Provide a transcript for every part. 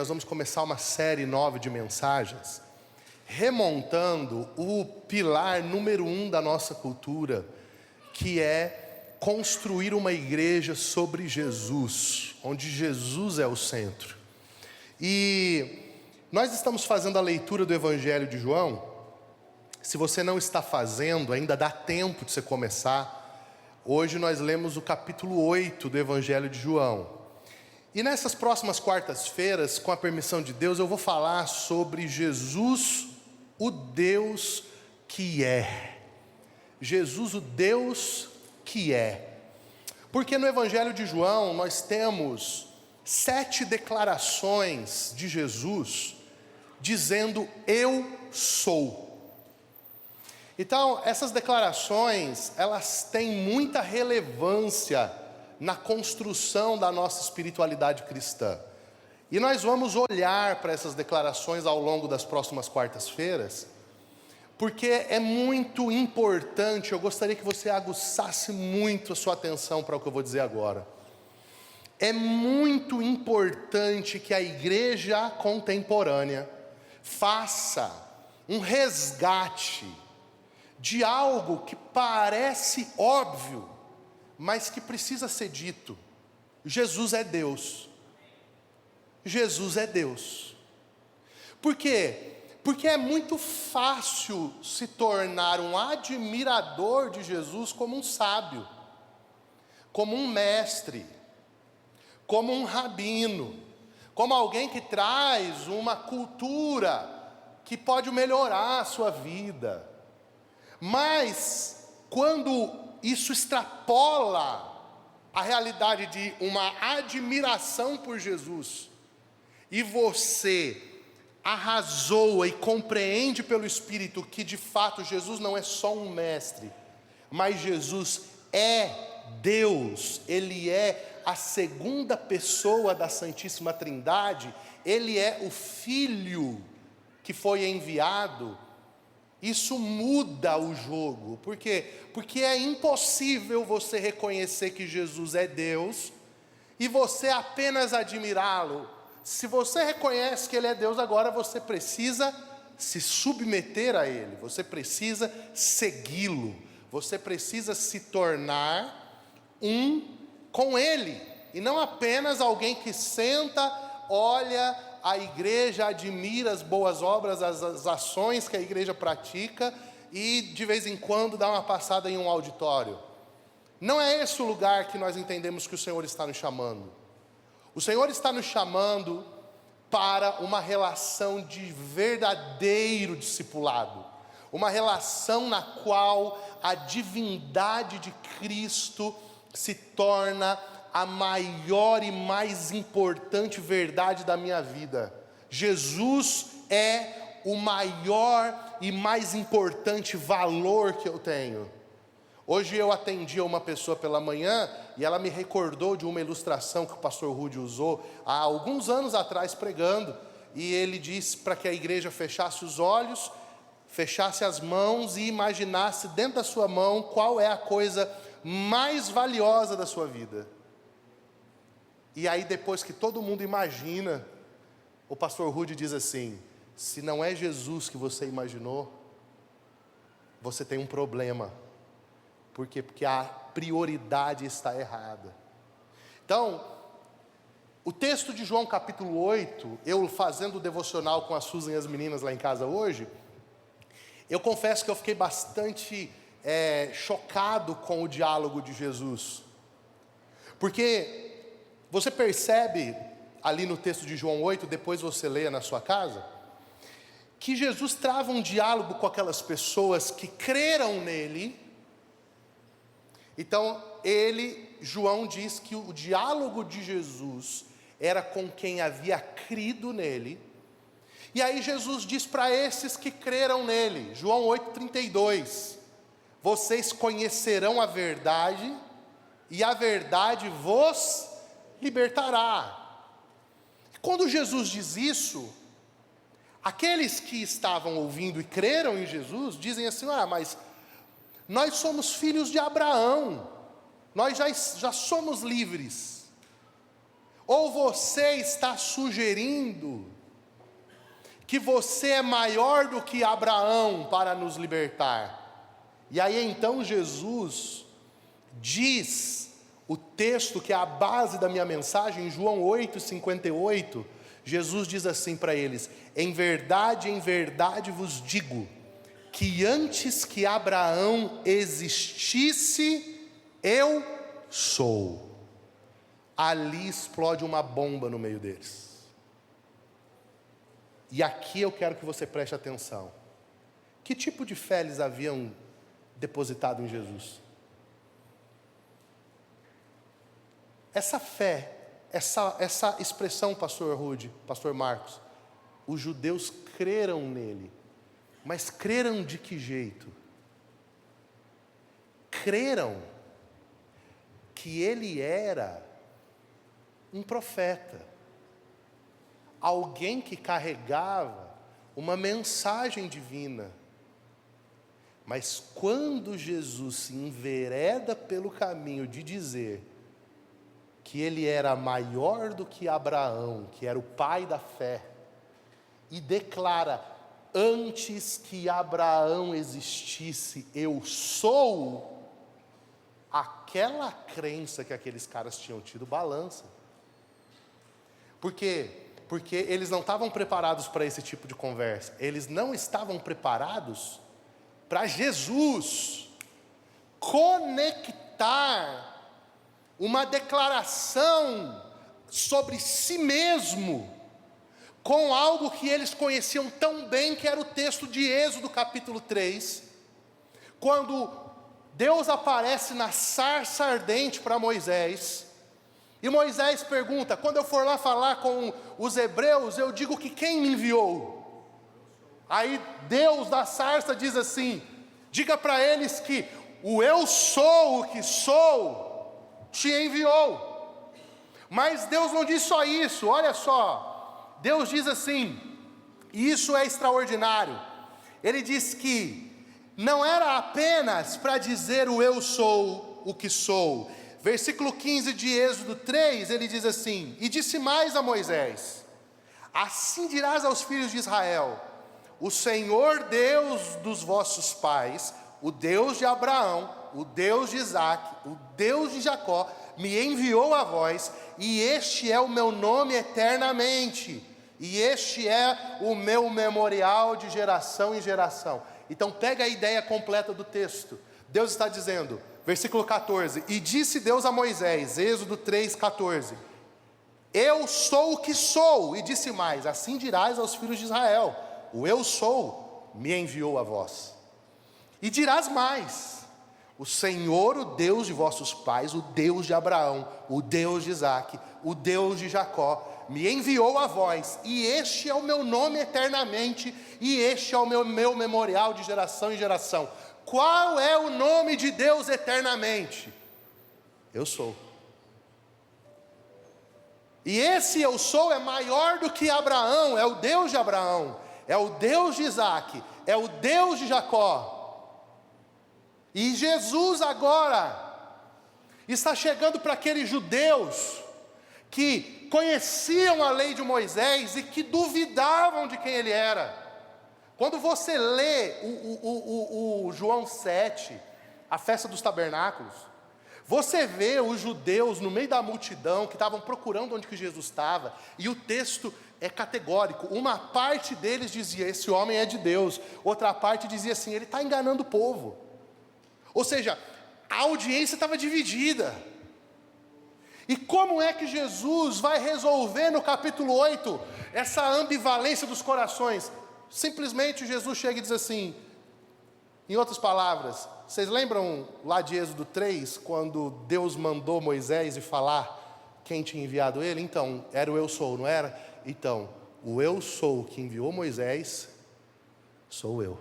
Nós vamos começar uma série nova de mensagens, remontando o pilar número 1 da nossa cultura, que é construir uma igreja sobre Jesus, onde Jesus é o centro. E nós estamos fazendo a leitura do Evangelho de João. Se você não está fazendo, ainda dá tempo de você começar. Hoje nós lemos o capítulo 8 do Evangelho de João. E nessas próximas quartas-feiras, com a permissão de Deus, eu vou falar sobre Jesus, o Deus que é. Jesus, o Deus que é. Porque no Evangelho de João nós temos 7 declarações de Jesus dizendo: eu sou. Então, essas declarações, elas têm muita relevância na construção da nossa espiritualidade cristã. E nós vamos olhar para essas declarações ao longo das próximas quartas-feiras, porque é muito importante. Eu gostaria que você aguçasse muito a sua atenção para o que eu vou dizer agora. É muito importante que a igreja contemporânea faça um resgate de algo que parece óbvio, mas que precisa ser dito. Jesus é Deus. Jesus é Deus. Por quê? Porque é muito fácil se tornar um admirador de Jesus como um sábio, como um mestre, como um rabino, como alguém que traz uma cultura que pode melhorar a sua vida. Mas quando isso extrapola a realidade de uma admiração por Jesus, e você arrazoa e compreende pelo Espírito que de fato Jesus não é só um mestre, mas Jesus é Deus, Ele é a segunda pessoa da Santíssima Trindade, Ele é o Filho que foi enviado. Isso muda o jogo. Por quê? Porque é impossível você reconhecer que Jesus é Deus e você apenas admirá-lo. Se você reconhece que Ele é Deus, agora você precisa se submeter a Ele, você precisa segui-lo, você precisa se tornar um com Ele, e não apenas alguém que senta, olha a igreja, admira as boas obras, as ações que a igreja pratica e de vez em quando dá uma passada em um auditório. Não é esse o lugar que nós entendemos que o Senhor está nos chamando. O Senhor está nos chamando para uma relação de verdadeiro discipulado, uma relação na qual a divindade de Cristo se torna a maior e mais importante verdade da minha vida. Jesus é o maior e mais importante valor que eu tenho. Hoje eu atendi a uma pessoa pela manhã e ela me recordou de uma ilustração que o pastor Rudy usou há alguns anos atrás pregando, e ele disse para que a igreja fechasse os olhos, fechasse as mãos e imaginasse dentro da sua mão qual é a coisa mais valiosa da sua vida. E aí, depois que todo mundo imagina, o pastor Rudy diz assim: se não é Jesus que você imaginou, você tem um problema. Por quê? Porque a prioridade está errada. Então, o texto de João capítulo 8, eu fazendo o devocional com a Susan e as meninas lá em casa hoje, eu confesso que eu fiquei bastante chocado com o diálogo de Jesus. Porque você percebe ali no texto de João 8, depois você leia na sua casa, que Jesus trava um diálogo com aquelas pessoas que creram nele. Então, João diz que o diálogo de Jesus era com quem havia crido nele. E aí Jesus diz para esses que creram nele, João 8,32, vocês conhecerão a verdade, e a verdade vos libertará. Quando Jesus diz isso, aqueles que estavam ouvindo e creram em Jesus, dizem assim: mas nós somos filhos de Abraão, nós já somos livres. Ou você está sugerindo que você é maior do que Abraão para nos libertar? E aí então Jesus diz, o texto que é a base da minha mensagem, em João 8,58, Jesus diz assim para eles: em verdade vos digo, que antes que Abraão existisse, eu sou. Ali explode uma bomba no meio deles. E aqui eu quero que você preste atenção. Que tipo de fé eles haviam depositado em Jesus? Essa fé, essa expressão, pastor Rude, pastor Marcos, os judeus creram nele. Mas creram de que jeito? Creram que ele era um profeta, alguém que carregava uma mensagem divina. Mas quando Jesus se envereda pelo caminho de dizer que ele era maior do que Abraão, que era o pai da fé, e declara: antes que Abraão existisse, eu sou, aquela crença que aqueles caras tinham tido balança. Por quê? Porque eles não estavam preparados para esse tipo de conversa. Eles não estavam preparados para Jesus conectar uma declaração sobre si mesmo com algo que eles conheciam tão bem, que era o texto de Êxodo capítulo 3, quando Deus aparece na sarça ardente para Moisés, e Moisés pergunta: quando eu for lá falar com os hebreus, eu digo que quem me enviou? Aí Deus da sarça diz assim: diga para eles que o eu sou o que sou te enviou. Mas Deus não diz só isso, olha só, Deus diz assim, e isso é extraordinário, Ele diz que não era apenas para dizer o eu sou o que sou. Versículo 15 de Êxodo 3, ele diz assim: e disse mais a Moisés: assim dirás aos filhos de Israel: o Senhor Deus dos vossos pais, o Deus de Abraão, o Deus de Isaque, o Deus de Jacó, me enviou a vós, e este é o meu nome eternamente, e este é o meu memorial de geração em geração. Então pega a ideia completa do texto. Deus está dizendo, versículo 14: e disse Deus a Moisés, Êxodo 3,14: eu sou o que sou. E disse mais: assim dirás aos filhos de Israel: o eu sou me enviou a vós. E dirás mais: o Senhor, o Deus de vossos pais, o Deus de Abraão, o Deus de Isaque, o Deus de Jacó, me enviou a vós, e este é o meu nome eternamente, e este é o meu memorial de geração em geração. Qual é o nome de Deus eternamente? Eu sou. E esse eu sou é maior do que Abraão, é o Deus de Abraão, é o Deus de Isaque, é o Deus de Jacó. E Jesus agora está chegando para aqueles judeus que conheciam a lei de Moisés e que duvidavam de quem ele era. Quando você lê o João 7, a festa dos tabernáculos, você vê os judeus no meio da multidão que estavam procurando onde que Jesus estava, e o texto é categórico. Uma parte deles dizia: esse homem é de Deus. Outra parte dizia assim: ele está enganando o povo. Ou seja, a audiência estava dividida. E como é que Jesus vai resolver no capítulo 8 essa ambivalência dos corações? Simplesmente Jesus chega e diz assim, em outras palavras, vocês lembram lá de Êxodo 3, quando Deus mandou Moisés ir falar quem tinha enviado ele? Então, era o eu sou, não era? Então, o eu sou que enviou Moisés, sou eu.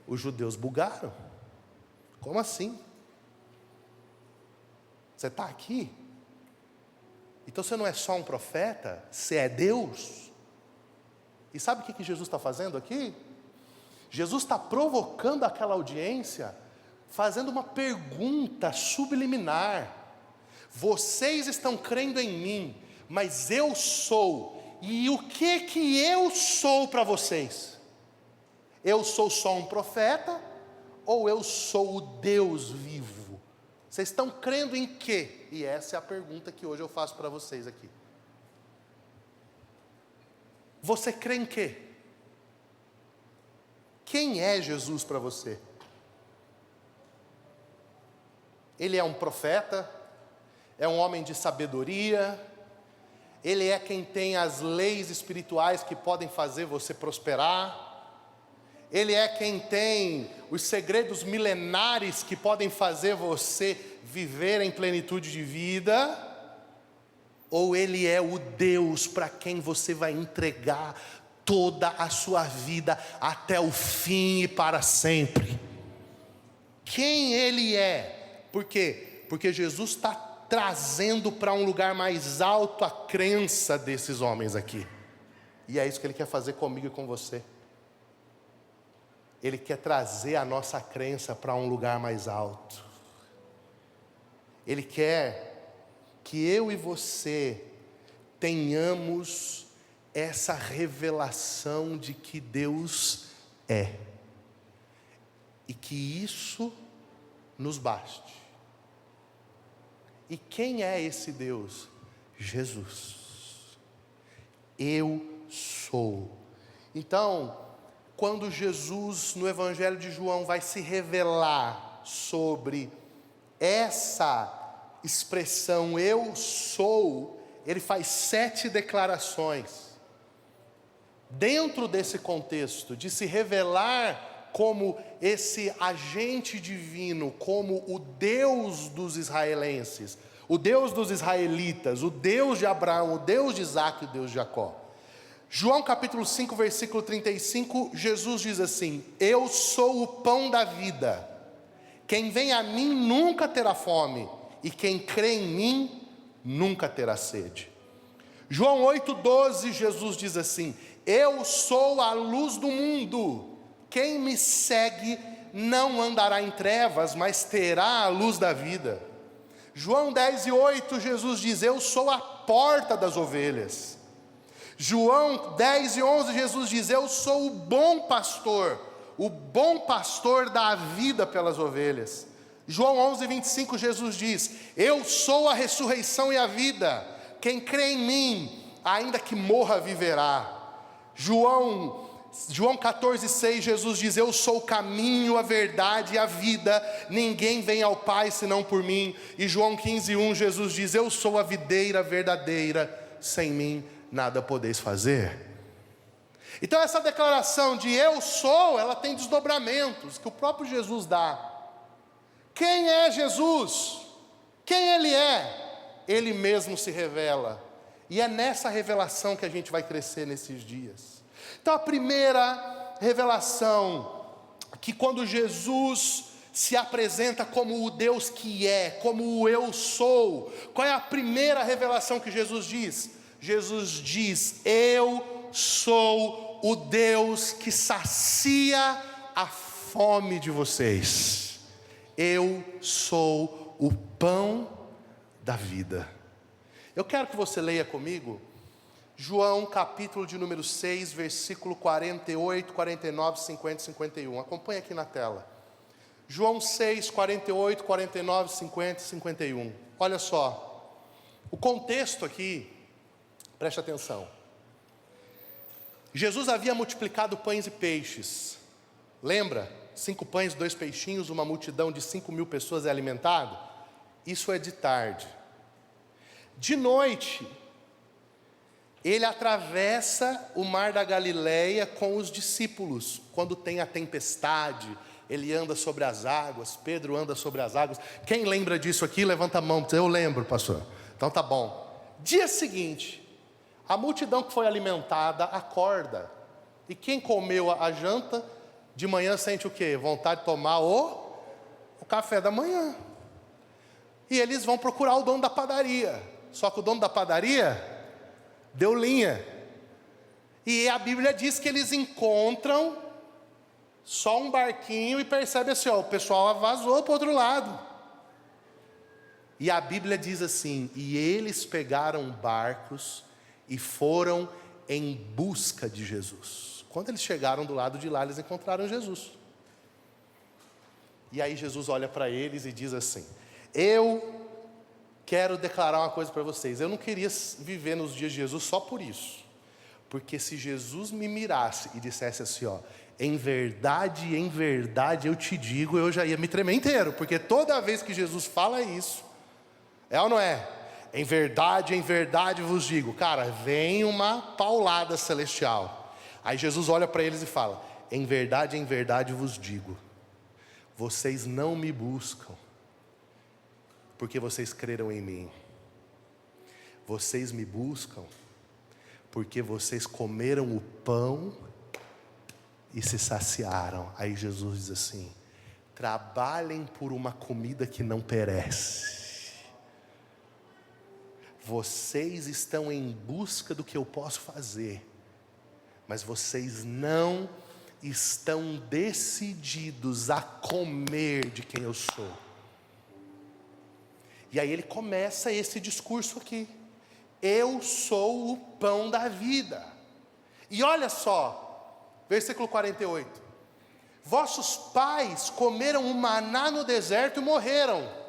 Os judeus bugaram. Como assim? Você está aqui? Então você não é só um profeta, você é Deus. E sabe o que Jesus está fazendo aqui? Jesus está provocando aquela audiência fazendo uma pergunta subliminar. Vocês estão crendo em mim, mas eu sou. E o que eu sou para vocês? Eu sou só um profeta? Ou eu sou o Deus vivo? Vocês estão crendo em quê? E essa é a pergunta que hoje eu faço para vocês aqui. Você crê em quê? Quem é Jesus para você? Ele é um profeta? É um homem de sabedoria? Ele é quem tem as leis espirituais que podem fazer você prosperar? Ele é quem tem os segredos milenares que podem fazer você viver em plenitude de vida? Ou Ele é o Deus para quem você vai entregar toda a sua vida até o fim e para sempre? Quem Ele é? Por quê? Porque Jesus está trazendo para um lugar mais alto a crença desses homens aqui. E é isso que Ele quer fazer comigo e com você. Ele quer trazer a nossa crença para um lugar mais alto. Ele quer que eu e você tenhamos essa revelação de que Deus é. E que isso nos baste. E quem é esse Deus? Jesus. Eu sou. Então, quando Jesus, no Evangelho de João, vai se revelar sobre essa expressão, eu sou, ele faz 7 declarações. Dentro desse contexto, de se revelar como esse agente divino, como o Deus dos israelenses, o Deus dos israelitas, o Deus de Abraão, o Deus de Isaac e o Deus de Jacó. João capítulo 5, versículo 35, Jesus diz assim: eu sou o pão da vida, quem vem a mim nunca terá fome, e quem crê em mim nunca terá sede. João 8,12, Jesus diz assim: eu sou a luz do mundo, quem me segue não andará em trevas, mas terá a luz da vida. João 10,8, Jesus diz: eu sou a porta das ovelhas. João 10,11, Jesus diz: eu sou o bom pastor dá a vida pelas ovelhas. João 11,25, Jesus diz: eu sou a ressurreição e a vida, quem crê em mim, ainda que morra, viverá. João 14,6, Jesus diz: eu sou o caminho, a verdade e a vida, ninguém vem ao Pai senão por mim. E João 15,1, Jesus diz: eu sou a videira verdadeira, sem mim nada podeis fazer. Então essa declaração de eu sou, ela tem desdobramentos que o próprio Jesus dá. Quem é Jesus? Quem Ele é? Ele mesmo se revela. E é nessa revelação que a gente vai crescer nesses dias. Então a primeira revelação, que quando Jesus se apresenta como o Deus que é, como o eu sou, qual é a primeira revelação que Jesus diz? Jesus diz: eu sou o Deus que sacia a fome de vocês. Eu sou o pão da vida. Eu quero que você leia comigo João capítulo de número 6, versículo 48, 49, 50 e 51. Acompanhe aqui na tela. João 6, 48, 49, 50 e 51. Olha só, o contexto aqui, preste atenção. Jesus havia multiplicado pães e peixes. Lembra? 5 pães, 2 peixinhos, uma multidão de 5.000 pessoas é alimentada. Isso é de tarde. De noite, ele atravessa o mar da Galileia com os discípulos. Quando tem a tempestade, ele anda sobre as águas, Pedro anda sobre as águas. Quem lembra disso aqui, levanta a mão. Eu lembro, pastor. Então tá bom. Dia seguinte, a multidão que foi alimentada acorda. E quem comeu a janta, de manhã sente o quê? Vontade de tomar o café da manhã. E eles vão procurar o dono da padaria. Só que o dono da padaria deu linha. E a Bíblia diz que eles encontram só um barquinho e percebe assim, ó, o pessoal vazou para o outro lado. E a Bíblia diz assim, e eles pegaram barcos e foram em busca de Jesus. Quando eles chegaram do lado de lá, eles encontraram Jesus. E aí Jesus olha para eles e diz assim, eu quero declarar uma coisa para vocês, eu não queria viver nos dias de Jesus só por isso. Porque se Jesus me mirasse e dissesse assim, ó, em verdade eu te digo, eu já ia me tremer inteiro. Porque toda vez que Jesus fala isso, é ou não é? Em verdade vos digo. Cara, vem uma paulada celestial. Aí Jesus olha para eles e fala, em verdade vos digo, vocês não me buscam, porque vocês creram em mim. Vocês me buscam, porque vocês comeram o pão e se saciaram. Aí Jesus diz assim, trabalhem por uma comida que não perece. Vocês estão em busca do que eu posso fazer, mas vocês não estão decididos a comer de quem eu sou. E aí ele começa esse discurso aqui. Eu sou o pão da vida. E olha só, versículo 48. Vossos pais comeram o maná no deserto e morreram.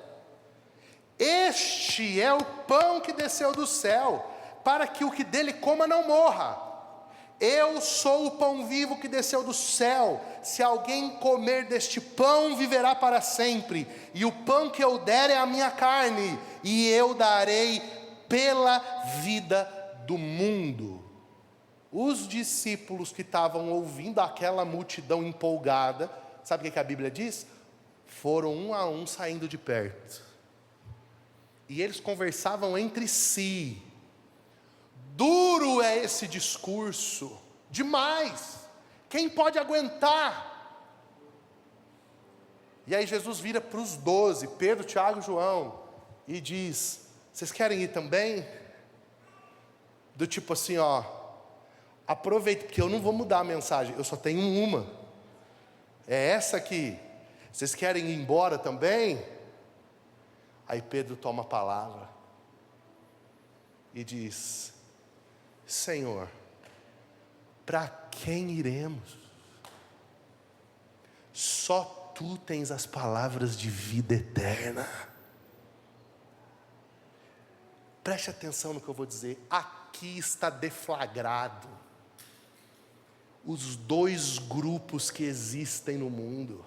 Este é o pão que desceu do céu, para que o que dele coma não morra. Eu sou o pão vivo que desceu do céu. Se alguém comer deste pão, viverá para sempre. E o pão que eu der é a minha carne, e eu darei pela vida do mundo. Os discípulos que estavam ouvindo aquela multidão empolgada, sabe o que a Bíblia diz? Foram um a um saindo de perto. E eles conversavam entre si. Duro é esse discurso, demais. Quem pode aguentar? E aí Jesus vira para os 12, Pedro, Tiago e João, e diz, vocês querem ir também? Do tipo assim, ó, aproveita, porque eu não vou mudar a mensagem, eu só tenho uma. É essa aqui. Vocês querem ir embora também? Aí Pedro toma a palavra e diz, Senhor, para quem iremos? Só Tu tens as palavras de vida eterna. Preste atenção no que eu vou dizer. Aqui está deflagrado os dois grupos que existem no mundo.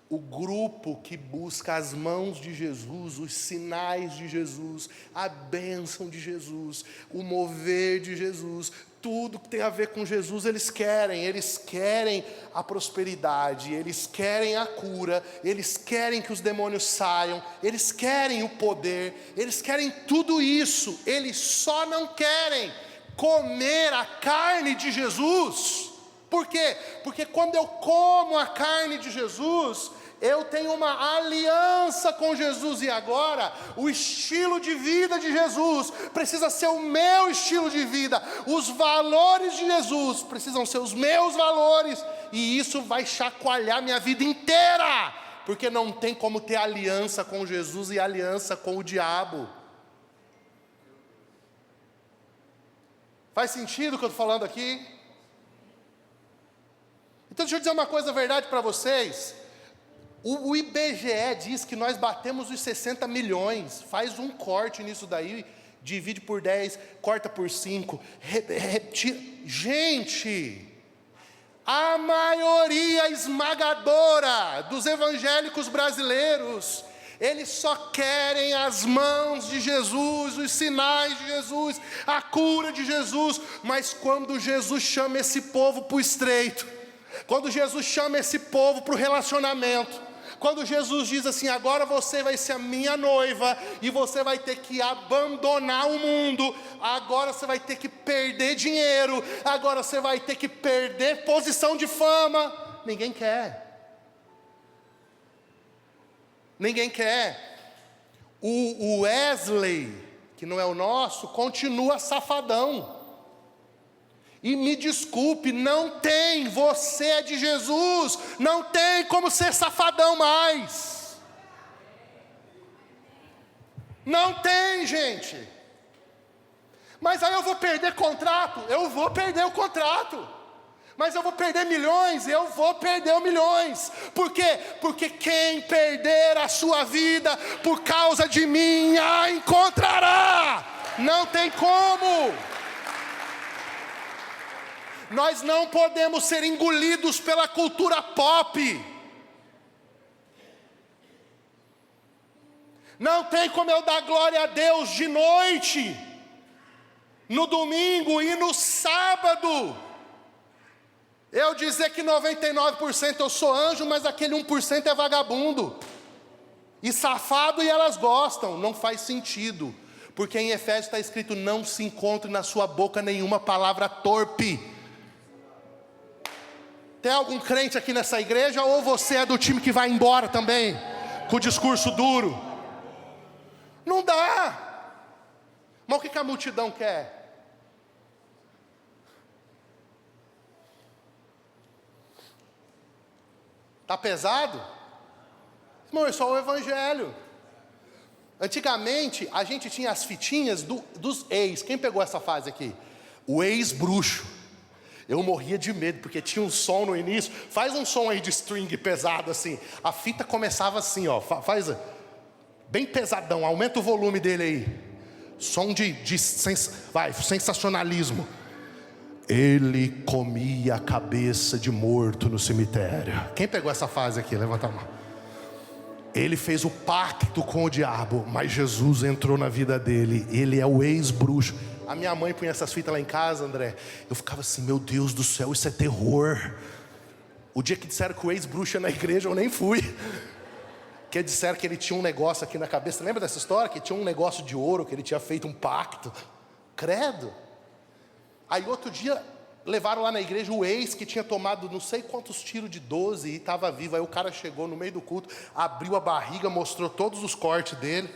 O grupo que busca as mãos de Jesus, os sinais de Jesus, a bênção de Jesus, o mover de Jesus, tudo que tem a ver com Jesus eles querem a prosperidade, eles querem a cura, eles querem que os demônios saiam, eles querem o poder, eles querem tudo isso, eles só não querem comer a carne de Jesus. Por quê? Porque quando eu como a carne de Jesus, eu tenho uma aliança com Jesus, e agora o estilo de vida de Jesus precisa ser o meu estilo de vida, os valores de Jesus precisam ser os meus valores, e isso vai chacoalhar minha vida inteira, porque não tem como ter aliança com Jesus e aliança com o diabo. Faz sentido o que eu estou falando aqui? Então deixa eu dizer uma coisa, verdade para vocês. O IBGE diz que nós batemos os 60 milhões, faz um corte nisso daí, divide por 10, corta por 5, gente, a maioria esmagadora dos evangélicos brasileiros, eles só querem as mãos de Jesus, os sinais de Jesus, a cura de Jesus, mas quando Jesus chama esse povo para o estreito, quando Jesus chama esse povo para o relacionamento, quando Jesus diz assim, agora você vai ser a minha noiva, e você vai ter que abandonar o mundo, agora você vai ter que perder dinheiro, agora você vai ter que perder posição de fama, ninguém quer. Ninguém quer. O Wesley, que não é o nosso, continua safadão. E me desculpe, não tem, você é de Jesus, não tem como ser safadão mais. Não tem, gente. Mas aí eu vou perder contrato? Eu vou perder o contrato. Mas eu vou perder milhões? Eu vou perder milhões. Por quê? Porque quem perder a sua vida por causa de mim, a encontrará. Não tem como. Nós não podemos ser engolidos pela cultura pop. Não tem como eu dar glória a Deus de noite, no domingo e no sábado. Eu dizer que 99% eu sou anjo, mas aquele 1% é vagabundo e safado, e elas gostam. Não faz sentido, porque em Efésios está escrito: não se encontre na sua boca nenhuma palavra torpe. Tem algum crente aqui nessa igreja, ou você é do time que vai embora também, com o discurso duro? Não dá. Mas o que a multidão quer? Está pesado? Irmão, é só o evangelho. Antigamente, a gente tinha as fitinhas dos ex. Quem pegou essa fase aqui? O ex-bruxo. Eu morria de medo, porque tinha um som no início. Faz um som aí de string pesado assim. A fita começava assim, ó. Faz bem pesadão, aumenta o volume dele aí. Som sensacionalismo. Ele comia a cabeça de morto no cemitério. Quem pegou essa fase aqui? Levanta a mão. Ele fez o pacto com o diabo, mas Jesus entrou na vida dele. Ele é o ex-bruxo. A minha mãe punha essas fitas lá em casa, André. Eu ficava assim: meu Deus do céu, isso é terror. O dia que disseram que o ex-bruxo é na igreja, eu nem fui. Que disseram que ele tinha um negócio aqui na cabeça. Lembra dessa história? Que tinha um negócio de ouro, que ele tinha feito um pacto. Credo. Aí outro dia levaram lá na igreja o ex que tinha tomado não sei quantos tiros de 12 e estava vivo. Aí o cara chegou no meio do culto, abriu a barriga, mostrou todos os cortes dele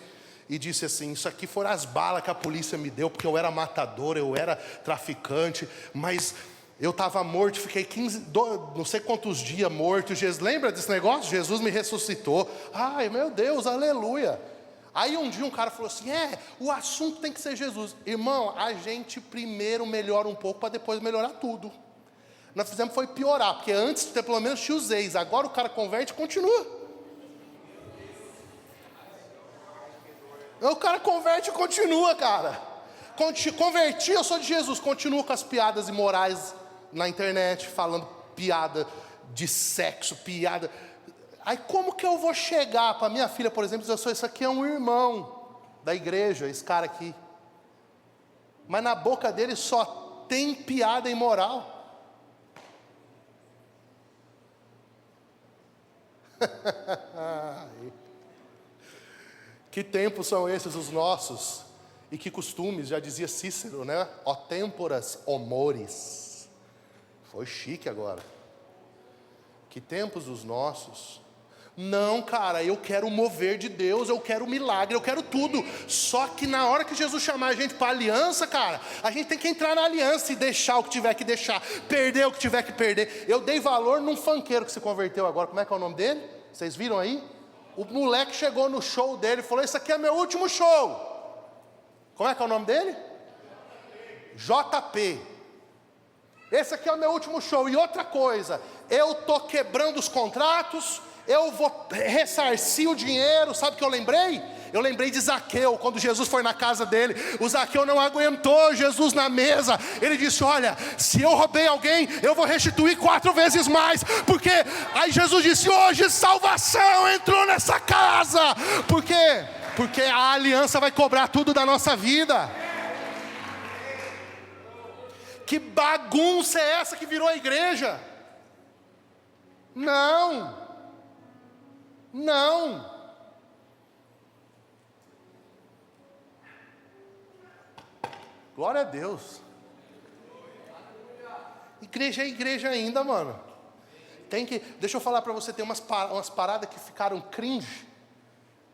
e disse assim: isso aqui foram as balas que a polícia me deu, porque eu era matador, eu era traficante, mas eu estava morto, fiquei não sei quantos dias morto. Jesus, lembra desse negócio? Jesus me ressuscitou. Ai meu Deus, aleluia. Aí um dia um cara falou assim: o assunto tem que ser Jesus. Irmão, a gente primeiro melhora um pouco para depois melhorar tudo. Nós fizemos foi piorar, porque antes pelo menos tinha os ex. Agora o cara converte e continua. O cara converte e continua, cara. Converti, eu sou de Jesus. Continuo com as piadas imorais na internet, falando piada de sexo, piada... Aí como que eu vou chegar para minha filha, por exemplo, e dizer: isso aqui é um irmão da igreja, esse cara aqui. Mas na boca dele só tem piada imoral. Que tempos são esses os nossos? E que costumes, já dizia Cícero, né? Ó têmporas, humores. Foi chique agora. Que tempos os nossos? Não, cara, eu quero o mover de Deus, eu quero o milagre, eu quero tudo. Só que na hora que Jesus chamar a gente para aliança, cara, a gente tem que entrar na aliança e deixar o que tiver que deixar, perder o que tiver que perder. Eu dei valor num funkeiro que se converteu agora. Como é que é o nome dele? Vocês viram aí? O moleque chegou no show dele e falou: isso aqui é meu último show. Como é que é o nome dele? JP. Esse aqui é o meu último show. E outra coisa, eu tô quebrando os contratos, eu vou ressarcir o dinheiro. Sabe o que eu lembrei? Eu lembrei de Zaqueu, quando Jesus foi na casa dele. O Zaqueu não aguentou Jesus na mesa. Ele disse: olha, se eu roubei alguém, eu vou restituir 4 vezes mais. Porque aí Jesus disse: hoje salvação entrou nessa casa. Por quê? Porque a aliança vai cobrar tudo da nossa vida. Que bagunça é essa que virou a igreja? Não. Glória a Deus. Igreja é igreja ainda, mano. Deixa eu falar para você, tem umas paradas que ficaram cringe.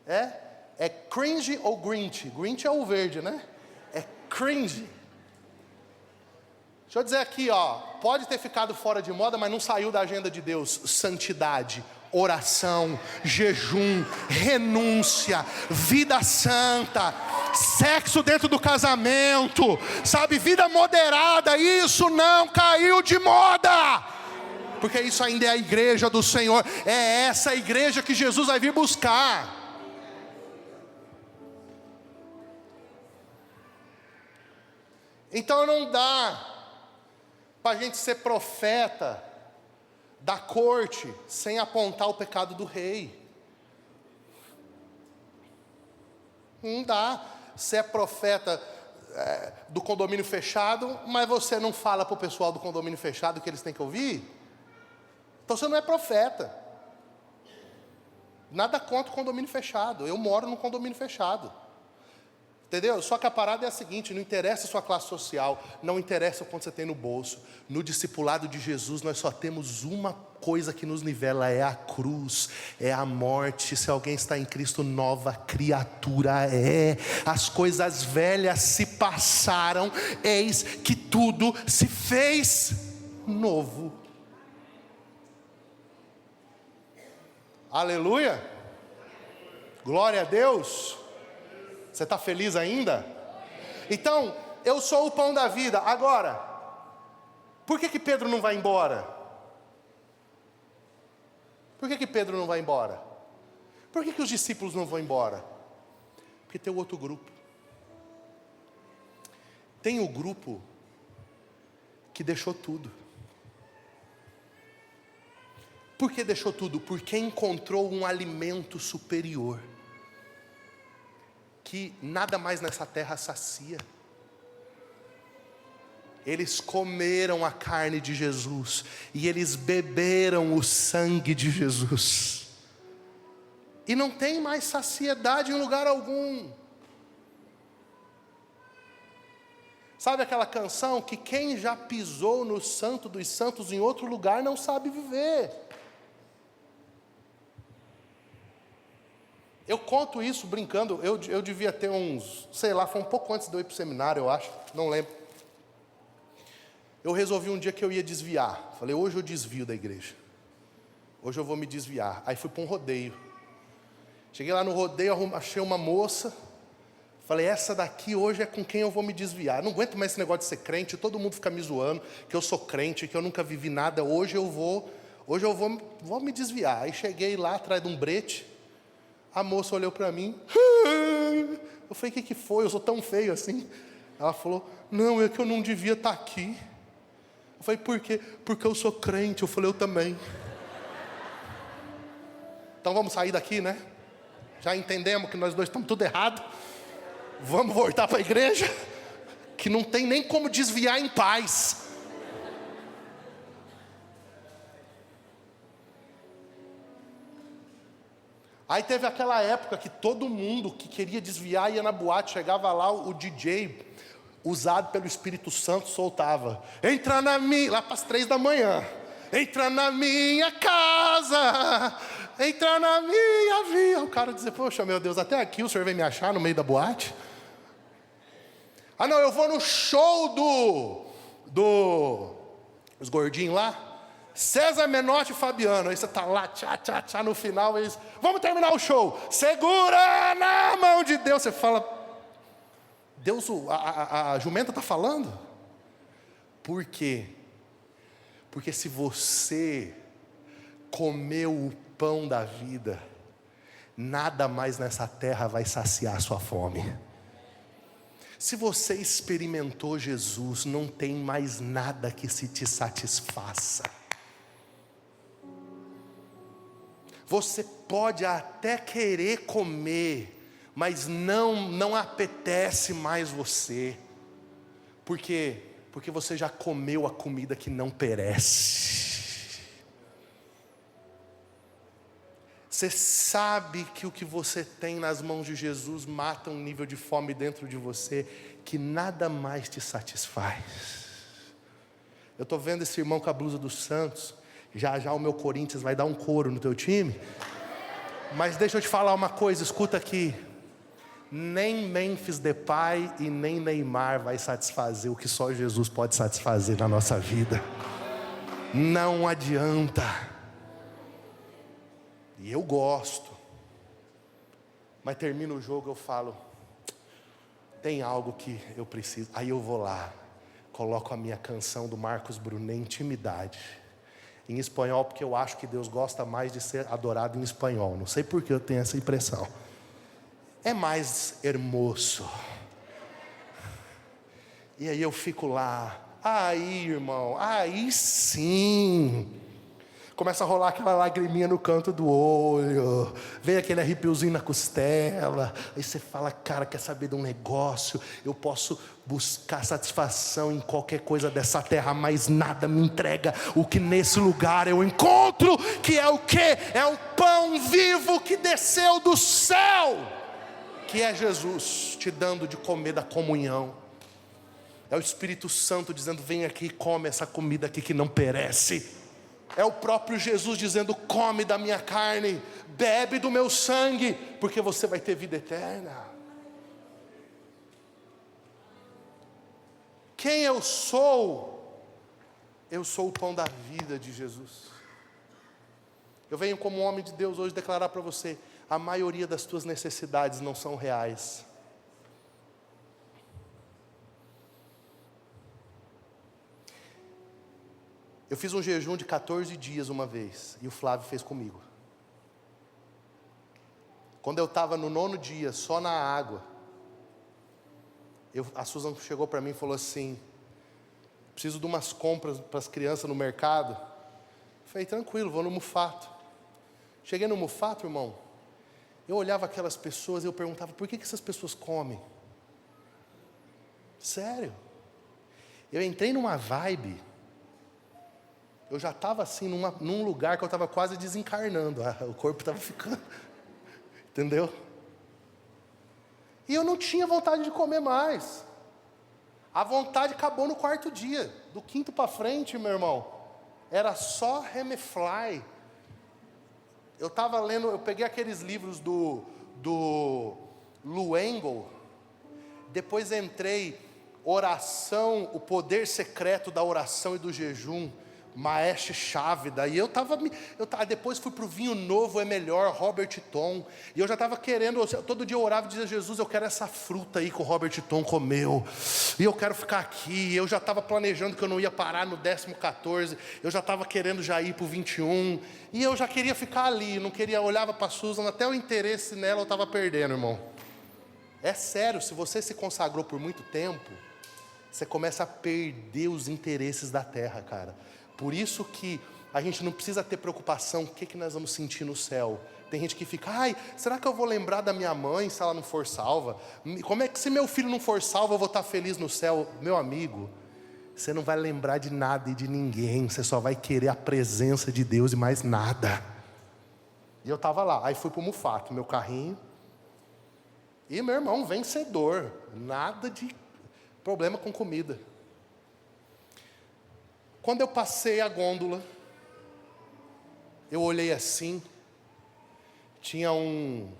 É cringe ou Grinch? Grinch é o verde, né? É cringe. Deixa eu dizer aqui, ó, pode ter ficado fora de moda, mas não saiu da agenda de Deus. Santidade, oração, jejum, renúncia, vida santa, sexo dentro do casamento, sabe, vida moderada, isso não caiu de moda, porque isso ainda é a igreja do Senhor, é essa igreja que Jesus vai vir buscar. Então não dá para a gente ser profeta da corte sem apontar o pecado do rei. Não dá. Você é profeta do condomínio fechado, mas você não fala para o pessoal do condomínio fechado que eles têm que ouvir? Então você não é profeta. Nada contra o condomínio fechado. Eu moro num condomínio fechado. Entendeu? Só que a parada é a seguinte: não interessa a sua classe social, não interessa o quanto você tem no bolso. No discipulado de Jesus nós só temos uma coisa que nos nivela, é a cruz, é a morte. Se alguém está em Cristo, nova criatura é. As coisas velhas se passaram, eis que tudo se fez novo. Aleluia! Glória a Deus! Você está feliz ainda? Então, eu sou o pão da vida. Agora, por que Pedro não vai embora? Por que Pedro não vai embora? Por que os discípulos não vão embora? Porque tem outro grupo. Tem o grupo que deixou tudo. Por que deixou tudo? Porque encontrou um alimento superior, que nada mais nessa terra sacia. Eles comeram a carne de Jesus, e eles beberam o sangue de Jesus, e não tem mais saciedade em lugar algum. Sabe aquela canção que quem já pisou no santo dos santos em outro lugar não sabe viver? Eu conto isso brincando, eu devia ter uns, sei lá, foi um pouco antes de eu ir para o seminário, eu acho, não lembro. Eu resolvi um dia que eu ia desviar. Falei, hoje eu desvio da igreja. Hoje eu vou me desviar. Aí fui para um rodeio. Cheguei lá no rodeio, achei uma moça. Falei, essa daqui hoje é com quem eu vou me desviar. Não aguento mais esse negócio de ser crente, todo mundo fica me zoando, que eu sou crente, que eu nunca vivi nada. Hoje eu vou me desviar. Aí cheguei lá atrás de um brete. A moça olhou para mim. Eu falei, o que foi? Eu sou tão feio assim? Ela falou, não, é que eu não devia estar aqui. Eu falei, por quê? Porque eu sou crente. Eu falei, eu também. Então vamos sair daqui, né? Já entendemos que nós dois estamos tudo errado. Vamos voltar para a igreja, que não tem nem como desviar em paz. Aí teve aquela época que todo mundo que queria desviar ia na boate, chegava lá, o DJ, usado pelo Espírito Santo, soltava, entra na minha, lá para as 3 da manhã, entra na minha casa, entra na minha vida. O cara dizia, poxa meu Deus, até aqui o senhor vem me achar no meio da boate? Ah não, eu vou no show os gordinhos lá, César Menotti e Fabiano. Aí você está lá, tchá, no final eles, vamos terminar o show, segura na mão de Deus. Você fala, Deus, a jumenta está falando? Por quê? Porque se você comeu o pão da vida, nada mais nessa terra vai saciar a sua fome. Se você experimentou Jesus, não tem mais nada que se te satisfaça. Você pode até querer comer, mas não apetece mais você. Por quê? Porque você já comeu a comida que não perece. Você sabe que o que você tem nas mãos de Jesus mata um nível de fome dentro de você que nada mais te satisfaz. Eu estou vendo esse irmão com a blusa dos Santos. Já o meu Corinthians vai dar um couro no teu time. Mas deixa eu te falar uma coisa, escuta aqui. nem Memphis Depay e nem Neymar vai satisfazer o que só Jesus pode satisfazer na nossa vida. Não adianta. E eu gosto. Mas termina o jogo, eu falo, tem algo que eu preciso. Aí eu vou lá, coloco a minha canção do Marcos Brunet, Intimidade, em espanhol, porque eu acho que Deus gosta mais de ser adorado em espanhol. Não sei por que eu tenho essa impressão. É mais hermoso. E aí eu fico lá, aí irmão, aí sim. Começa a rolar aquela lagriminha no canto do olho, vem aquele arrepiozinho na costela. Aí você fala, cara, quer saber de um negócio? Eu posso buscar satisfação em qualquer coisa dessa terra, mas nada me entrega o que nesse lugar eu encontro, que é o quê? É o pão vivo que desceu do céu, que é Jesus te dando de comer da comunhão. É o Espírito Santo dizendo, vem aqui e come essa comida aqui que não perece. É o próprio Jesus dizendo, come da minha carne, bebe do meu sangue, porque você vai ter vida eterna. Quem eu sou? Eu sou o pão da vida de Jesus. Eu venho como homem de Deus hoje declarar para você, a maioria das tuas necessidades não são reais. Eu fiz um jejum de 14 dias uma vez, e o Flávio fez comigo. Quando eu estava no 9º dia, só na água, a Susan chegou para mim e falou assim, preciso de umas compras para as crianças no mercado. Eu falei, tranquilo, vou no Mufato. Cheguei no Mufato, irmão, eu olhava aquelas pessoas e eu perguntava, por que essas pessoas comem? Sério? Eu entrei numa vibe. Eu já estava assim, num lugar que eu estava quase desencarnando. O corpo estava ficando. Entendeu? E eu não tinha vontade de comer mais. A vontade acabou no 4º dia. Do 5º para frente, meu irmão, era só Remefly. Eu estava lendo, eu peguei aqueles livros do Lou Engle. Depois entrei, oração, o poder secreto da oração e do jejum. Maestro Chávida, e eu tava, depois fui para o Vinho Novo é Melhor, Robert Tom, e eu já estava querendo, todo dia eu orava e dizia, Jesus, eu quero essa fruta aí que o Robert Tom comeu, e eu quero ficar aqui. Eu já estava planejando que eu não ia parar no 14º, eu já estava querendo já ir para o 21, e eu já queria ficar ali, não queria, olhava para a Susan, até o interesse nela eu estava perdendo, irmão. É sério, se você se consagrou por muito tempo, você começa a perder os interesses da terra, cara. Por isso que a gente não precisa ter preocupação, o que nós vamos sentir no céu. Tem gente que fica, será que eu vou lembrar da minha mãe se ela não for salva? Como é que se meu filho não for salvo, eu vou estar feliz no céu? Meu amigo, você não vai lembrar de nada e de ninguém, você só vai querer a presença de Deus e mais nada. E eu estava lá, aí fui para o Mufato, meu carrinho, e meu irmão, vencedor, nada de problema com comida. Quando eu passei a gôndola, eu olhei assim, tinha um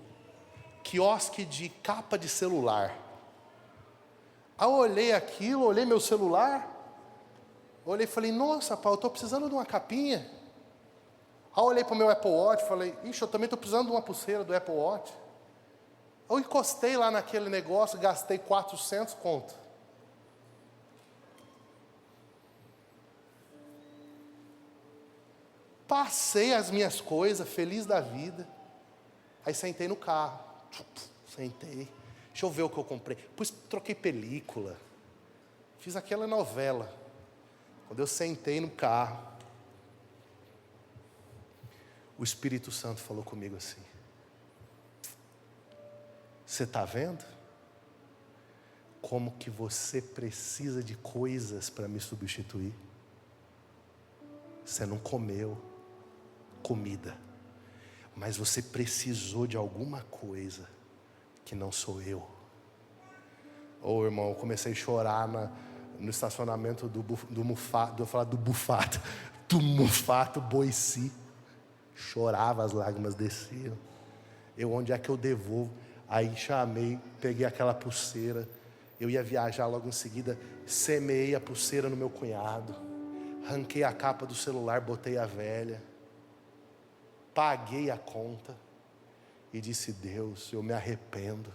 quiosque de capa de celular. Aí eu olhei aquilo, olhei meu celular, olhei e falei, nossa, Paulo, eu estou precisando de uma capinha. Aí eu olhei para o meu Apple Watch, falei, ixi, eu também estou precisando de uma pulseira do Apple Watch. Eu encostei lá naquele negócio, gastei 400 conto. Passei as minhas coisas, feliz da vida. Aí sentei no carro. Sentei. Deixa eu ver o que eu comprei. Depois troquei película. Fiz aquela novela. Quando eu sentei no carro, o Espírito Santo falou comigo assim, você está vendo? Como que você precisa de coisas para me substituir? Você não comeu comida, mas você precisou de alguma coisa que não sou eu. Irmão, eu comecei a chorar no estacionamento do Mufato, eu falar do Mufato Boici. Chorava, as lágrimas desciam. Onde é que eu devolvo? Aí chamei, peguei aquela pulseira. Eu ia viajar logo em seguida, semeei a pulseira no meu cunhado. Arranquei a capa do celular, botei a velha. Paguei a conta. E disse: Deus, eu me arrependo.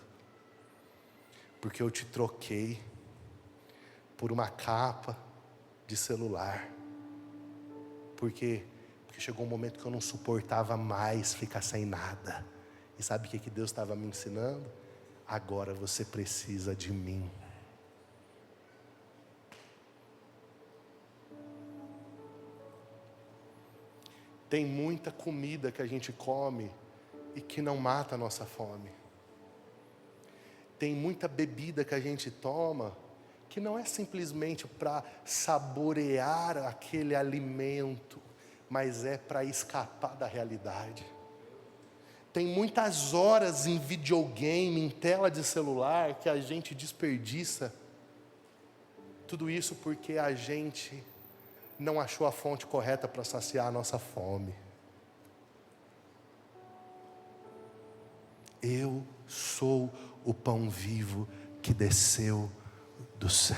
Porque eu te troquei por uma capa de celular. Porque chegou um momento que eu não suportava mais ficar sem nada. E sabe o que Deus estava me ensinando? Agora você precisa de mim. Tem muita comida que a gente come e que não mata a nossa fome. Tem muita bebida que a gente toma que não é simplesmente para saborear aquele alimento, mas é para escapar da realidade. Tem muitas horas em videogame, em tela de celular, que a gente desperdiça. Tudo isso porque a gente não achou a fonte correta para saciar a nossa fome. Eu sou o pão vivo que desceu do céu.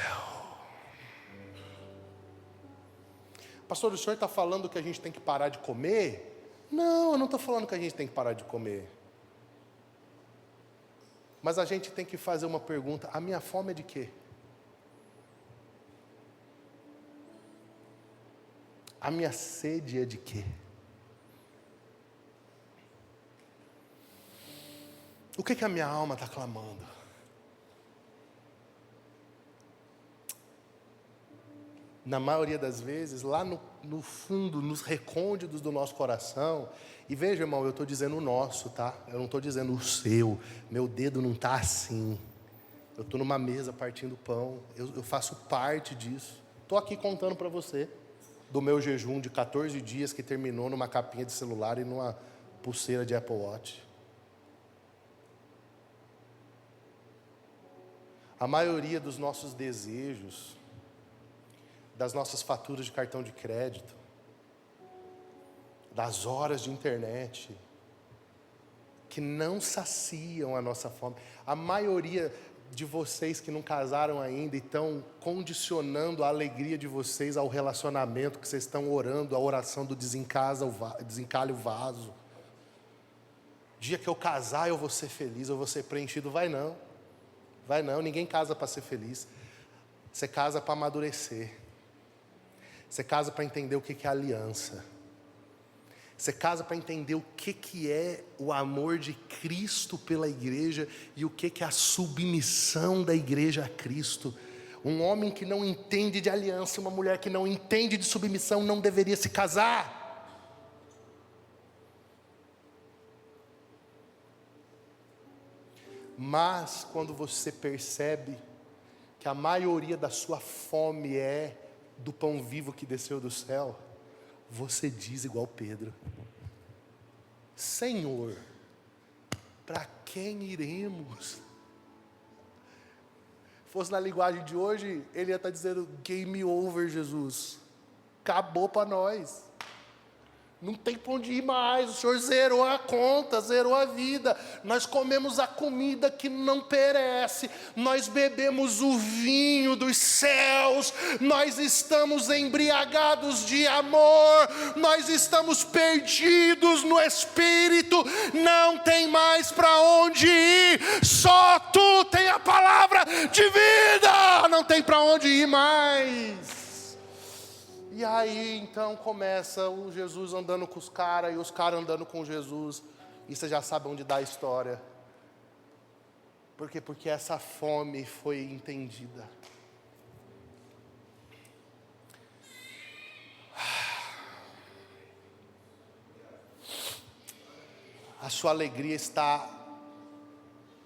Pastor, o senhor está falando que a gente tem que parar de comer? Não, eu não estou falando que a gente tem que parar de comer. Mas a gente tem que fazer uma pergunta: a minha fome é de quê? A minha sede é de quê? O que a minha alma está clamando? Na maioria das vezes, lá no fundo, nos recônditos do nosso coração. E veja, irmão, eu estou dizendo o nosso, tá? Eu não estou dizendo o seu. Meu dedo não está assim. Eu estou numa mesa partindo pão. Eu faço parte disso. Estou aqui contando para você do meu jejum de 14 dias que terminou numa capinha de celular e numa pulseira de Apple Watch. A maioria dos nossos desejos, das nossas faturas de cartão de crédito, das horas de internet, que não saciam a nossa fome. A maioria de vocês que não casaram ainda e estão condicionando a alegria de vocês ao relacionamento que vocês estão orando, a oração do desencalhe o vaso. Dia que eu casar eu vou ser feliz, eu vou ser preenchido. Vai não, ninguém casa para ser feliz. Você casa para amadurecer. Você casa para entender o que é aliança. Você casa para entender o que é o amor de Cristo pela igreja e o que é a submissão da igreja a Cristo. Um homem que não entende de aliança, uma mulher que não entende de submissão não deveria se casar. Mas quando você percebe que a maioria da sua fome é do pão vivo que desceu do céu, você diz igual Pedro: Senhor, para quem iremos? Fosse na linguagem de hoje, ele ia estar dizendo: game over, Jesus. Acabou para nós. Não tem para onde ir mais, o Senhor zerou a conta, zerou a vida. Nós comemos a comida que não perece, nós bebemos o vinho dos céus, nós estamos embriagados de amor, nós estamos perdidos no Espírito, não tem mais para onde ir, só Tu tem a palavra de vida, não tem para onde ir mais. E aí, então, começa o Jesus andando com os caras, e os caras andando com Jesus, e você já sabe onde dá a história. Por quê? Porque essa fome foi entendida. A sua alegria está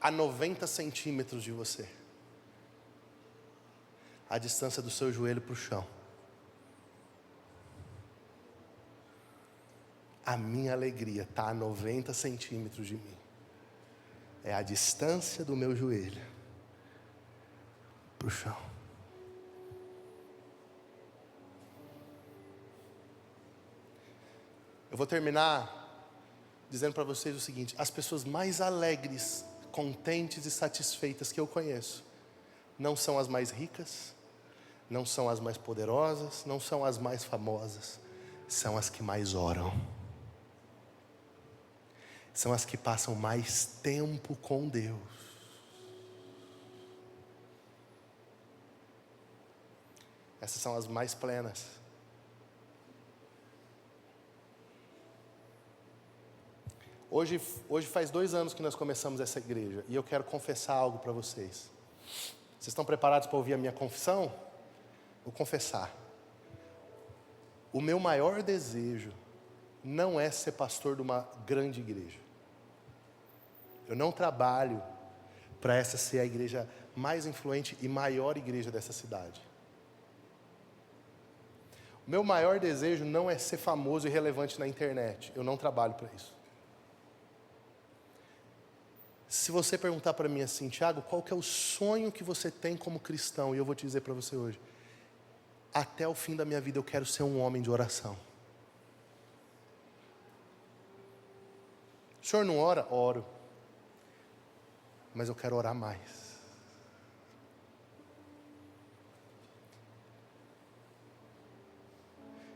a 90 centímetros de você. A distância do seu joelho para o chão. A minha alegria está a 90 centímetros de mim. É a distância do meu joelho para o chão. Eu vou terminar dizendo para vocês o seguinte: as pessoas mais alegres contentes e satisfeitas que eu conheço não são as mais ricas, não são as mais poderosas, não são as mais famosas, são as que mais oram. São as que passam mais tempo com Deus. Essas são as mais plenas. Hoje faz 2 anos que nós começamos essa igreja e eu quero confessar algo para vocês. Vocês estão preparados para ouvir a minha confissão? Vou confessar. O meu maior desejo não é ser pastor de uma grande igreja. Eu não trabalho para essa ser a igreja mais influente e maior igreja dessa cidade. O meu maior desejo não é ser famoso e relevante na internet. Eu não trabalho para isso. Se você perguntar para mim assim, Tiago, qual que é o sonho que você tem como cristão? E eu vou te dizer para você hoje. Até o fim da minha vida eu quero ser um homem de oração. O senhor não ora? Oro. Mas eu quero orar mais.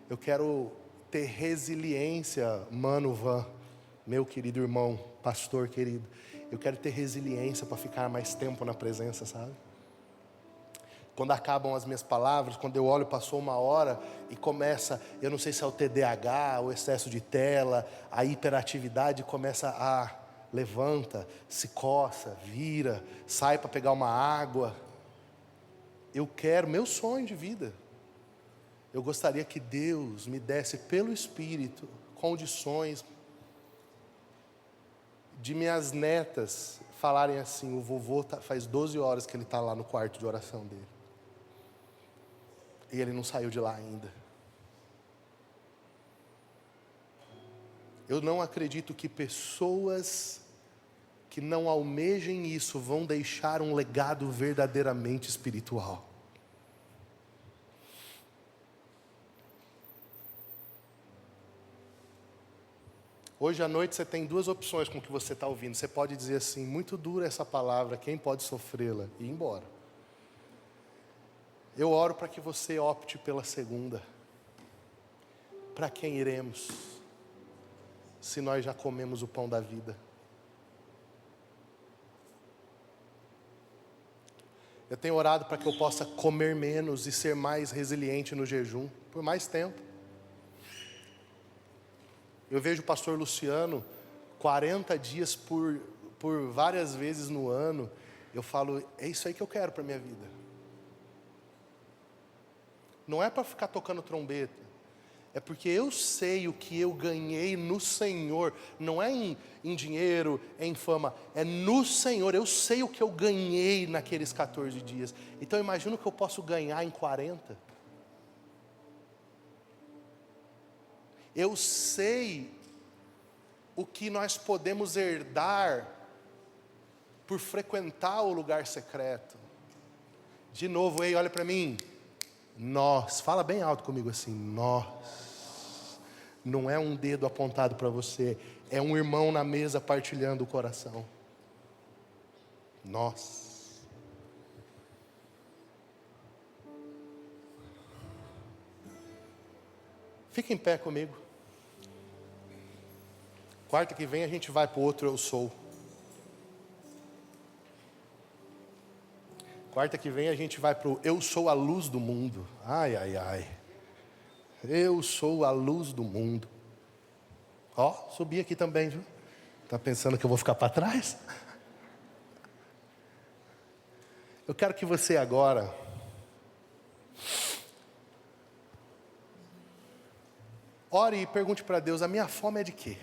Eu quero ter resiliência, Mano Van, meu querido irmão, pastor querido. Eu quero ter resiliência para ficar mais tempo na presença, sabe? Quando acabam as minhas palavras, quando eu olho, passou 1 hora e começa, eu não sei se é o TDAH, o excesso de tela, a hiperatividade começa a levanta, se coça, vira, sai para pegar uma água. Eu quero, meu sonho de vida, eu gostaria que Deus me desse pelo Espírito condições de minhas netas falarem assim, o vovô faz 12 horas que ele está lá no quarto de oração dele. E ele não saiu de lá ainda. Eu não acredito que pessoas que não almejem isso vão deixar um legado verdadeiramente espiritual. Hoje à noite você tem 2 opções com o que você está ouvindo. Você pode dizer assim, muito dura essa palavra, quem pode sofrê-la? E ir embora. Eu oro para que você opte pela segunda. Para quem iremos? Se nós já comemos o pão da vida. Eu tenho orado para que eu possa comer menos e ser mais resiliente no jejum, por mais tempo. Eu vejo o pastor Luciano, 40 dias por várias vezes no ano. Eu falo, é isso aí que eu quero para a minha vida. Não é para ficar tocando trombeta. É porque eu sei o que eu ganhei no Senhor. Não é em dinheiro, em fama. É no Senhor. Eu sei o que eu ganhei naqueles 14 dias. Então imagina o que eu posso ganhar em 40. Eu sei o que nós podemos herdar por frequentar o lugar secreto. De novo, ei, olha para mim. Nós, fala bem alto comigo assim, nós. Não é um dedo apontado para você, é um irmão na mesa partilhando o coração. Nós. Fica em pé comigo. Quarta que vem a gente vai para o outro Eu Sou. Quarta que vem a gente vai para o Eu Sou a Luz do Mundo. Ai, ai, ai. Eu sou a luz do mundo. Ó, subi aqui também, viu? Tá pensando que eu vou ficar para trás? Eu quero que você agora ore e pergunte para Deus, a minha fome é de quê?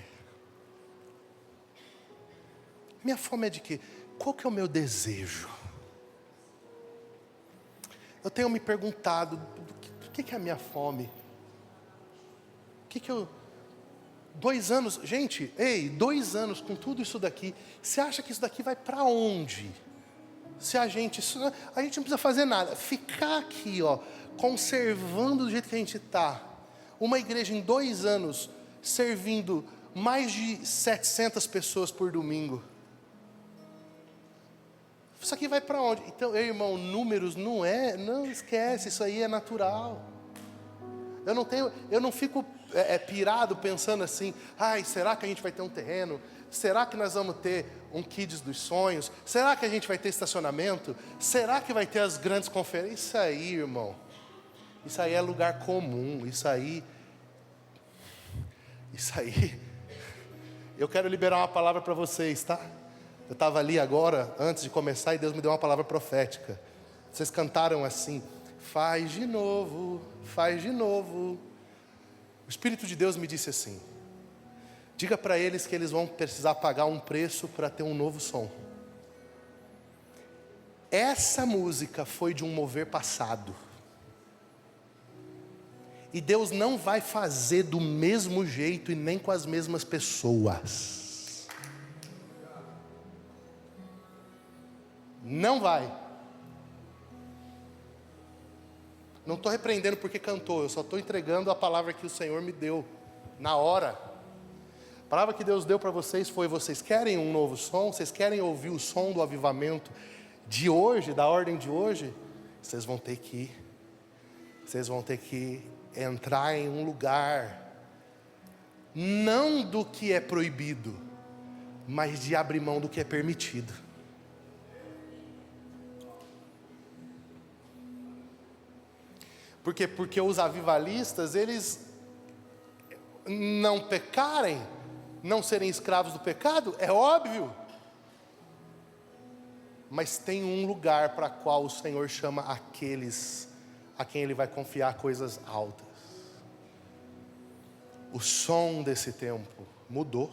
Minha fome é de quê? Qual que é o meu desejo? Eu tenho me perguntado, o que é a minha fome? O que eu... 2 anos, gente, 2 anos com tudo isso daqui, você acha que isso daqui vai para onde? Se a gente não precisa fazer nada, ficar aqui, ó, conservando do jeito que a gente está, uma igreja em 2 anos, servindo mais de 700 pessoas por domingo. Isso aqui vai para onde? Então, irmão, números não esquece, isso aí é natural. Eu não fico pirado pensando assim, será que a gente vai ter um terreno? Será que nós vamos ter um Kids dos sonhos? Será que a gente vai ter estacionamento? Será que vai ter as grandes conferências? Isso aí, irmão, isso aí é lugar comum, isso aí, eu quero liberar uma palavra para vocês, tá? Eu estava ali agora, antes de começar, e Deus me deu uma palavra profética. Vocês cantaram assim, faz de novo, faz de novo. O Espírito de Deus me disse assim, diga para eles que eles vão precisar pagar um preço para ter um novo som. Essa música foi de um mover passado. E Deus não vai fazer do mesmo jeito e nem com as mesmas pessoas. Não vai. Não estou repreendendo porque cantou, eu só estou entregando a palavra que o Senhor me deu, na hora. A palavra que Deus deu para vocês foi, vocês querem um novo som? Vocês querem ouvir o som do avivamento de hoje, da ordem de hoje? Vocês vão ter que entrar em um lugar, não do que é proibido, mas de abrir mão do que é permitido. Por quê? Porque os avivalistas, eles não pecarem, não serem escravos do pecado, é óbvio. Mas tem um lugar para qual o Senhor chama aqueles a quem Ele vai confiar coisas altas. O som desse tempo mudou.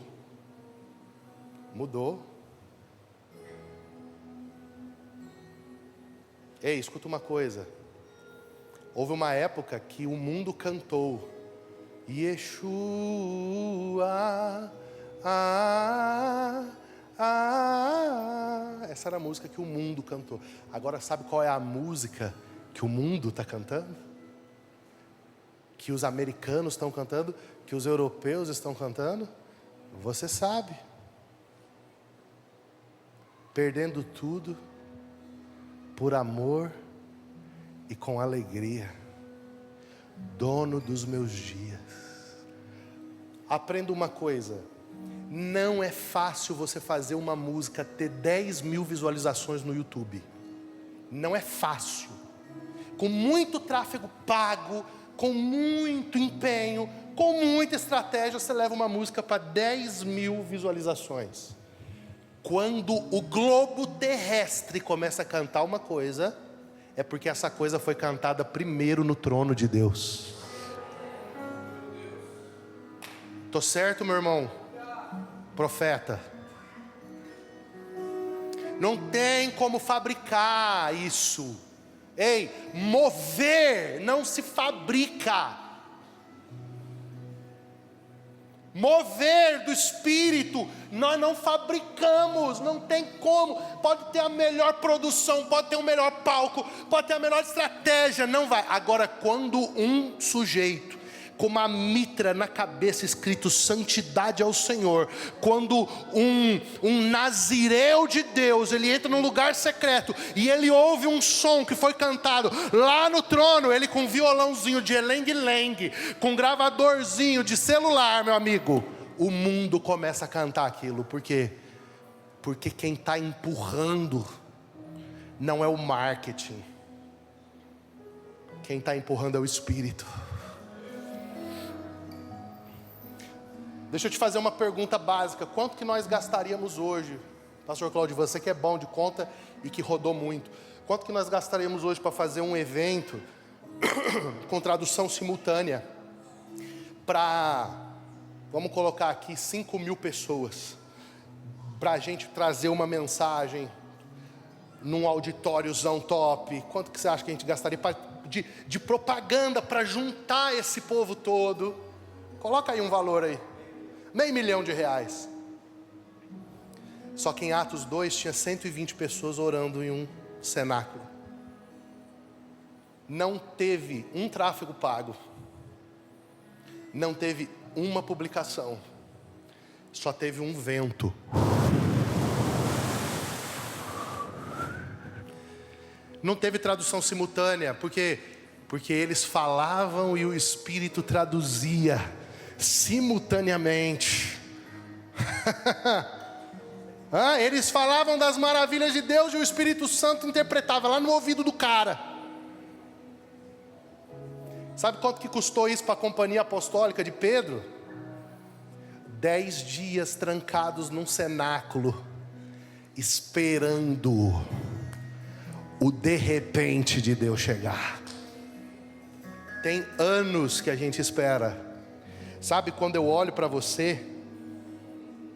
Ei, escuta uma coisa. Houve uma época que o mundo cantou Yeshua, essa era a música que o mundo cantou. Agora sabe qual é a música que o mundo está cantando? Que os americanos estão cantando? Que os europeus estão cantando? Você sabe. Perdendo tudo por amor e com alegria, dono dos meus dias. Aprenda uma coisa, não é fácil você fazer uma música ter 10.000 visualizações no YouTube. Não é fácil. Com muito tráfego pago, com muito empenho, com muita estratégia, você leva uma música para 10.000 visualizações. Quando o globo terrestre começa a cantar uma coisa, é porque essa coisa foi cantada primeiro no trono de Deus. Tô certo, meu irmão? Profeta. Não tem como fabricar isso. Ei, mover não se fabrica. Mover do Espírito, nós não fabricamos, não tem como. Pode ter a melhor produção, pode ter o melhor palco, pode ter a melhor estratégia, não vai. Agora, quando um sujeito com uma mitra na cabeça escrito santidade ao Senhor, quando um nazireu de Deus, ele entra num lugar secreto e ele ouve um som que foi cantado lá no trono, ele com violãozinho de elengue-lengue, com gravadorzinho de celular, meu amigo, o mundo começa a cantar aquilo. Por quê? Porque quem está empurrando não é o marketing, quem está empurrando é o Espírito. Deixa eu te fazer uma pergunta básica. Quanto que nós gastaríamos hoje? Pastor Cláudio, você que é bom de conta e que rodou muito. Quanto que nós gastaríamos hoje para fazer um evento com tradução simultânea? Para, vamos colocar aqui, 5.000 pessoas. Para a gente trazer uma mensagem num auditóriozão top. Quanto que você acha que a gente gastaria de propaganda para juntar esse povo todo? Coloca aí um valor aí. R$500 mil. Só que em Atos 2 tinha 120 pessoas orando em um cenáculo. Não teve um tráfego pago. Não teve uma publicação. Só teve um vento. Não teve tradução simultânea, porque eles falavam e o Espírito traduzia simultaneamente. Eles falavam das maravilhas de Deus e o Espírito Santo interpretava lá no ouvido do cara. Sabe quanto que custou isso para a companhia apostólica de Pedro? 10 dias trancados num cenáculo, esperando o de repente de Deus chegar. Tem anos que a gente espera. Sabe, quando eu olho para você,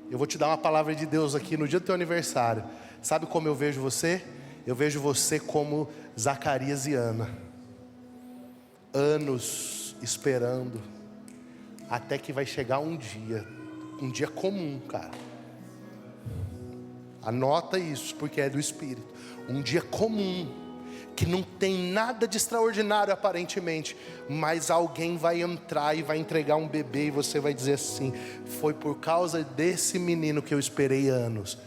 eu vou te dar uma palavra de Deus aqui no dia do teu aniversário. Sabe como eu vejo você? Eu vejo você como Zacarias e Ana. Anos esperando, até que vai chegar um dia comum, cara. Anota isso, porque é do Espírito. Um dia comum, que não tem nada de extraordinário aparentemente, mas alguém vai entrar e vai entregar um bebê e você vai dizer assim: foi por causa desse menino que eu esperei anos.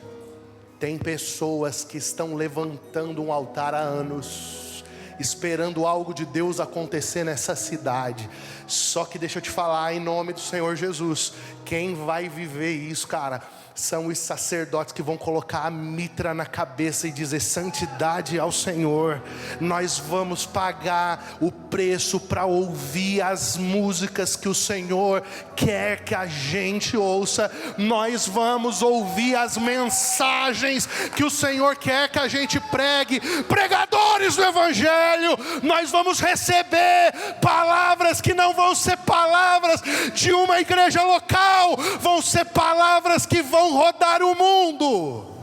Tem pessoas que estão levantando um altar há anos, esperando algo de Deus acontecer nessa cidade. Só que deixa eu te falar, em nome do Senhor Jesus, quem vai viver isso, cara, são os sacerdotes que vão colocar a mitra na cabeça e dizer: santidade ao Senhor. Nós vamos pagar o preço para ouvir as músicas que o Senhor quer que a gente ouça. Nós vamos ouvir as mensagens que o Senhor quer que a gente pregue. Pregadores do Evangelho, nós vamos receber palavras que não vão ser palavras de uma igreja local, vão ser palavras que vão rodar o mundo.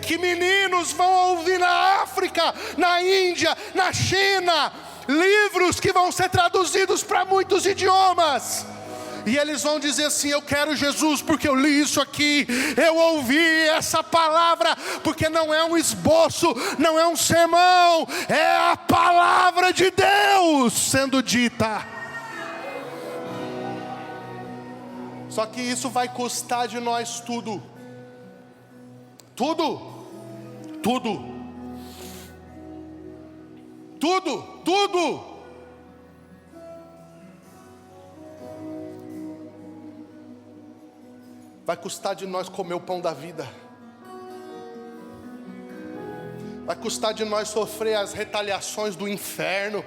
Que meninos vão ouvir na África, na Índia, na China, livros que vão ser traduzidos para muitos idiomas. E eles vão dizer assim: eu quero Jesus porque eu li isso aqui, eu ouvi essa palavra, porque não é um esboço, não é um sermão, é a palavra de Deus sendo dita. Só que isso vai custar de nós tudo. Tudo. Tudo. Tudo. Tudo. Vai custar de nós comer o pão da vida. Vai custar de nós sofrer as retaliações do inferno,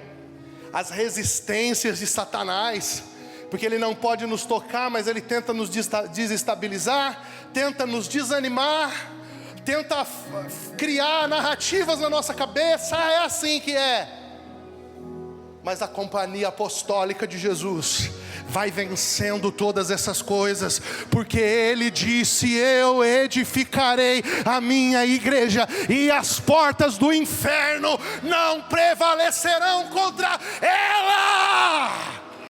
as resistências de Satanás. Porque ele não pode nos tocar, mas ele tenta nos desestabilizar, tenta nos desanimar, tenta criar narrativas na nossa cabeça. É assim que é. Mas a companhia apostólica de Jesus vai vencendo todas essas coisas, porque Ele disse: eu edificarei a minha igreja, e as portas do inferno não prevalecerão contra